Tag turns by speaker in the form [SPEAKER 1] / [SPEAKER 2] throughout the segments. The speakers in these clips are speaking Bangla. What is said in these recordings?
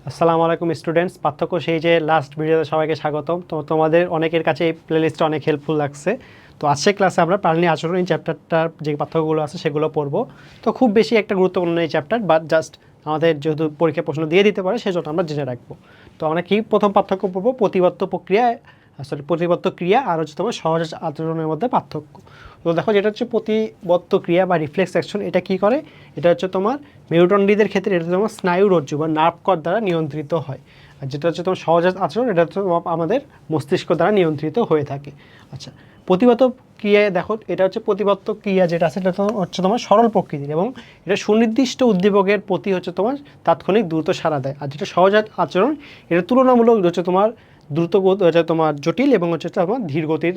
[SPEAKER 1] আসসালামু আলাইকুম স্টুডেন্টস, পার্থক্য সেই যে লাস্ট ভিডিওতে সবাইকে স্বাগতম। তো তোমাদের অনেকের কাছে এই প্লেলিস্টটা অনেক হেল্পফুল লাগছে। তো আজকের ক্লাসে আমরা প্রাণী আচরণ এই চ্যাপ্টারটার যে পার্থক্যগুলো আছে সেগুলো পড়বো। তো খুব বেশি একটা গুরুত্বপূর্ণ এই চ্যাপ্টার, বাট জাস্ট আমাদের যেহেতু পরীক্ষা প্রশ্ন দিয়ে দিতে পারে সেজন্য আমরা জেনে রাখবো। তো আমরা কি প্রথম পার্থক্য পড়বো প্রতিবর্ত ক্রিয়া আর হচ্ছে তোমার সহজ আচরণের মধ্যে পার্থক্য। তো দেখো, যেটা হচ্ছে প্রতিবর্ত ক্রিয়া বা রিফ্লেক্স অ্যাকশন, এটা কি করে? এটা হচ্ছে তোমার মেরুদণ্ডীদের ক্ষেত্রে এটা তোমার স্নায়ু রজ্জু বা নার্ভ কর্ড দ্বারা নিয়ন্ত্রিত হয়। আর যেটা হচ্ছে তোমার সহজ আচরণ, এটা হচ্ছে আমাদের মস্তিষ্ক দ্বারা নিয়ন্ত্রিত হয়ে থাকে। আচ্ছা, প্রতিবর্ত ক্রিয়ায় দেখো, এটা হচ্ছে প্রতিবর্ত ক্রিয়া যেটা আছে এটা হচ্ছে তোমার সরল প্রকৃতির এবং এটা সুনির্দিষ্ট উদ্দীপকের প্রতি হচ্ছে তোমার তাৎক্ষণিক দ্রুত সাড়া দেয়। আর যেটা সহজ আচরণ, এটা তুলনামূলক হচ্ছে তোমার দ্রুত হচ্ছে তোমার জটিল এবং হচ্ছে তোমার ধীর গতির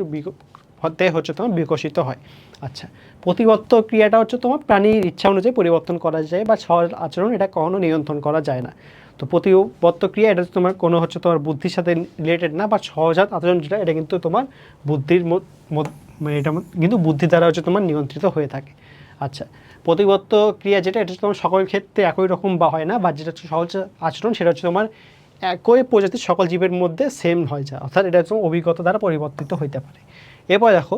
[SPEAKER 1] হতে হচ্ছে তোমার বিকশিত হয়। আচ্ছা, প্রতিবর্ত ক্রিয়াটা হচ্ছে তোমার প্রাণীর ইচ্ছা অনুযায়ী পরিবর্তন করা যায়, বা সহজ আচরণ এটা কখনো নিয়ন্ত্রণ করা যায় না। তো প্রতিবর্ত ক্রিয়া এটা তোমার কোনো হচ্ছে তোমার বুদ্ধির সাথে রিলেটেড না, বা সহজাত আচরণ যেটা এটা কিন্তু তোমার বুদ্ধির মানে এটা কিন্তু বুদ্ধি দ্বারা হচ্ছে তোমার নিয়ন্ত্রিত হয়ে থাকে। আচ্ছা, প্রতিবর্ত ক্রিয়া যেটা এটা হচ্ছে তোমার সকল ক্ষেত্রে একই রকম বা হয় না, বা যেটা হচ্ছে সহজ আচরণ সেটা হচ্ছে তোমার একই প্রজাতির সকল জীবের মধ্যে সেম হয়ে যায়, অর্থাৎ এটা হচ্ছে অভিজ্ঞতা দ্বারা পরিবর্তিত হইতে পারে। এরপর দেখো,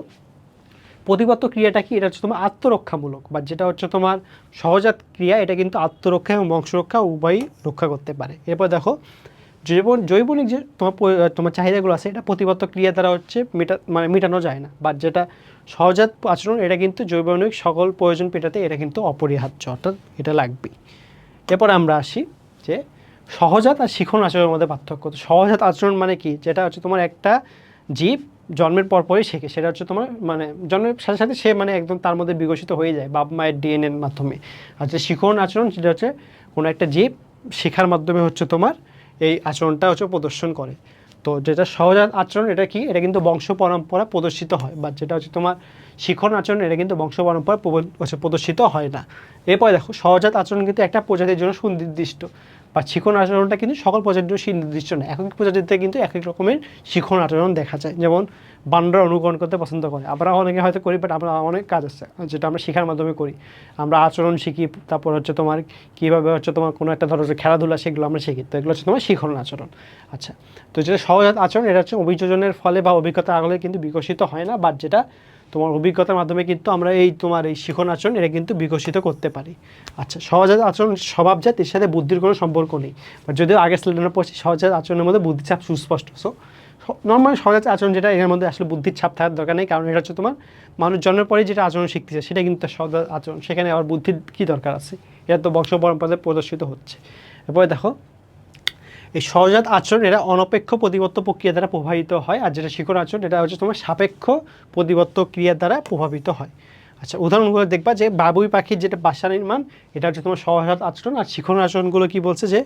[SPEAKER 1] প্রতিবর্ত ক্রিয়াটা কি? এটা হচ্ছে তোমার আত্মরক্ষামূলক, বা যেটা হচ্ছে তোমার সহজাত ক্রিয়া এটা কিন্তু আত্মরক্ষা এবং বংশরক্ষা উভয়ই রক্ষা করতে পারে। এরপর দেখো, জৈবনিক যে তোমার চাহিদাগুলো আছে এটা প্রতিবর্ত ক্রিয়া দ্বারা হচ্ছে মেটানো যায় না, বা যেটা সহজাত আচরণ এটা কিন্তু জৈবনিক সকল প্রয়োজন মেটাতে এটা কিন্তু অপরিহার্য, অর্থাৎ এটা লাগবেই। এরপর আমরা আসি যে সহজাত আর শিখন আচরণের মধ্যে পার্থক্য। তো সহজাত আচরণ মানে কি? যেটা হচ্ছে তোমার একটা জীব জন্মের পরপরই শেখে, সেটা হচ্ছে তোমার জন্মের সাথে সাথে সে একদম তার মধ্যে বিকশিত হয়ে যায় বাপ মায়ের ডিএনএর মাধ্যমে। আর যে শিখন আচরণ সেটা হচ্ছে কোনো একটা জীব শেখার মাধ্যমে হচ্ছে তোমার এই আচরণটা হচ্ছে প্রদর্শন করে। তো যেটা সহজাত আচরণ এটা কি? এটা কিন্তু বংশ পরম্পরা প্রদর্শিত হয়, বা যেটা হচ্ছে তোমার শিখন আচরণ এটা কিন্তু বংশ পরম্পরা প্রদর্শিত হয় না। এরপরে দেখো, সহজাত আচরণ কিন্তু একটা প্রজাতির জন্য সুনির্দিষ্ট, বা শিখন আচরণটা কিন্তু সকল প্রজাতির জন্য সুনির্দিষ্ট না। এক এক প্রজাতিতে কিন্তু এক এক রকমের শিখন আচরণ দেখা যায়। যেমন বান্দর অনুকরণ করতে পছন্দ করে, আমরা অনেকে হয়তো করি, বাট আমরা অনেক কাজ আছে যেটা আমরা শেখার মাধ্যমে করি। আমরা আচরণ শিখি, তারপর হচ্ছে তোমার কীভাবে হচ্ছে তোমার কোনো একটা ধরো খেলাধুলা সেগুলো আমরা শিখি। তো এগুলো হচ্ছে তোমার শিখন আচরণ। আচ্ছা, তো যেটা সহজাত আচরণ এটা হচ্ছে অভিযোজনের ফলে বা অভিজ্ঞতার আগলে কিন্তু বিকশিত হয় না, বাট যেটা তোমার অভিজ্ঞতার মাধ্যমে কিন্তু আমরা তোমার এই শিখন আচরণ এটা কিন্তু বিকশিত করতে পারি। আচ্ছা, সহজাত আচরণ স্বভাবজাত, এর সাথে বুদ্ধির কোনো সম্পর্ক নেই। বাট যদিও আগের স্লাইডে আমরা পড়ছি সহজাত আচরণের মধ্যে বুদ্ধির ছাপ সুস্পষ্ট। সো নর্মাল সহজাত আচরণ যেটা, এর মধ্যে আসলে বুদ্ধির ছাপ থাকার দরকার নেই, কারণ এটা হচ্ছে তোমার মানুষ জন্মের পরেই যেটা আচরণ শিখতেছে সেটা কিন্তু সহজাত আচরণ, সেখানে আবার বুদ্ধির কী দরকার আছে? এটা তো বংশ পরম্পরায় প্রদর্শিত হচ্ছে। এরপরে দেখো, এই সহজাত আচরণ এটা অনপেক্ষ প্রতিবর্ত প্রক্রিয়া দ্বারা প্রভাবিত হয়, আর যেটা শিখন আচরণ এটা হচ্ছে তোমার সাপেক্ষ প্রতিবর্ত ক্রিয়া দ্বারা প্রভাবিত হয়। আচ্ছা, উদাহরণগুলো দেখবা যে বাবুই পাখির যেটা বাসা নির্মাণ এটা হচ্ছে তোমার সহজাত আচরণ, আর শিখন আচরণগুলো কি বলছে যে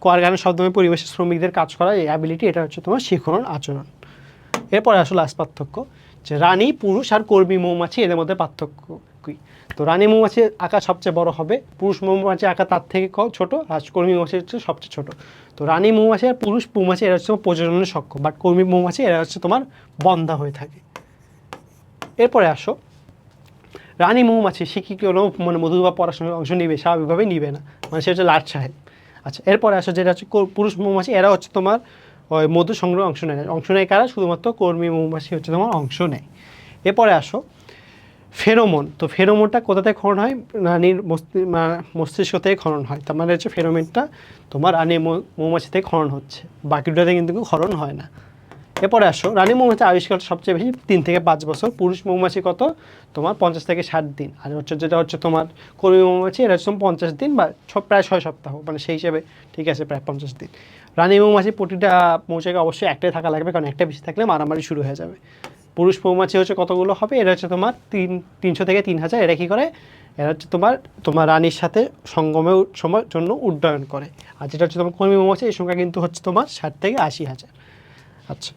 [SPEAKER 1] কারখানার শব্দময় পরিবেশের শ্রমিকদের কাজ করা এই অ্যাবিলিটি এটা হচ্ছে তোমার শিখন আচরণ। এরপরে আসলে পার্থক্য যে রানী, পুরুষ আর কর্মী মৌমাছি এদের মধ্যে পার্থক্য কী? তো রানী মৌমাছির আকার সবচেয়ে বড় হবে, পুরুষ মৌমাছির আকার তার থেকে ছোট, আর কর্মী মৌমাছি হচ্ছে সবচেয়ে ছোট। তো রানী মৌমাছি আর পুরুষ মৌমাছি এরা হচ্ছে প্রজননে সক্ষম, বাট কর্মী মৌমাছি এরা হচ্ছে তোমার বন্ধা হয়ে থাকে। এরপরে আসো, রানী মৌমাছি শিখি কোনো মধু বা পড়াশোনার অংশ নিবে স্বাভাবিকভাবে নিবে না, সে হচ্ছে লাট সাহেব। আচ্ছা, এরপরে আসো যেটা হচ্ছে পুরুষ মৌমাছি, এরা হচ্ছে তোমার ওই মধু সংগ্রহ অংশ নেয় কারা? শুধুমাত্র কর্মী মৌমাছি হচ্ছে তোমার অংশ নেয়। এরপরে আসো ফেরোমন। তো ফেরোমনটা কোথা থেকে ক্ষরণ হয়? রানীর মস্তিষ্ক থেকে ক্ষরণ হয়। তার মানে হচ্ছে ফেরোমনটা তোমার রানী মৌমাছি থেকে ক্ষরণ হচ্ছে, বাকিটাতে কিন্তু ক্ষরণ হয় না। এরপরে আসো, রানী মৌমাছি আবিষ্কার সবচেয়ে বেশি 3 থেকে 5 বছর, পুরুষ মৌমাছি কত? তোমার 50 থেকে 60 দিন, আর হচ্ছে যেটা হচ্ছে তোমার কর্মী মৌমাছি এরা হচ্ছে 50 দিন বা প্রায় 6 সপ্তাহ, সেই হিসেবে ঠিক আছে প্রায় 50 দিন। রানী মৌমাছি প্রতিটা মৌচাকে অবশ্যই একটাই থাকা লাগবে, কারণ একটা বেশি থাকলে মারামারি শুরু হয়ে যাবে। পুরুষ মৌমাছি হচ্ছে কতগুলো হবে? এরা হচ্ছে তোমার 300 থেকে 3000। এরা কী করে? এরা হচ্ছে তোমার রানীর সাথে সঙ্গমের সময়ের জন্য উড্ডয়ন করে। আর যেটা হচ্ছে তোমার কর্মী মৌমাছি এই সংখ্যা কিন্তু হচ্ছে তোমার 60 থেকে 80,000। আচ্ছা,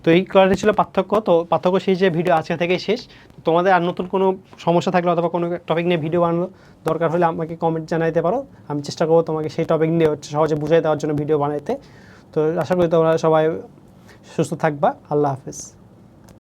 [SPEAKER 1] তো এই কারণে ছিল পার্থক্য। তো পার্থক্য সেই যে ভিডিও আজকে থেকে শেষ। তোমাদের আর নতুন কোনো সমস্যা থাকলে অথবা কোনো টপিক নিয়ে ভিডিও বানানো দরকার হলে আমাকে কমেন্ট জানাইতে পারো, আমি চেষ্টা করবো তোমাকে সেই টপিক নিয়ে হচ্ছে সহজে বুঝিয়ে দেওয়ার জন্য ভিডিও বানাইতে। তো আশা করি তোমরা সবাই সুস্থ থাকবা। আল্লাহ হাফেজ।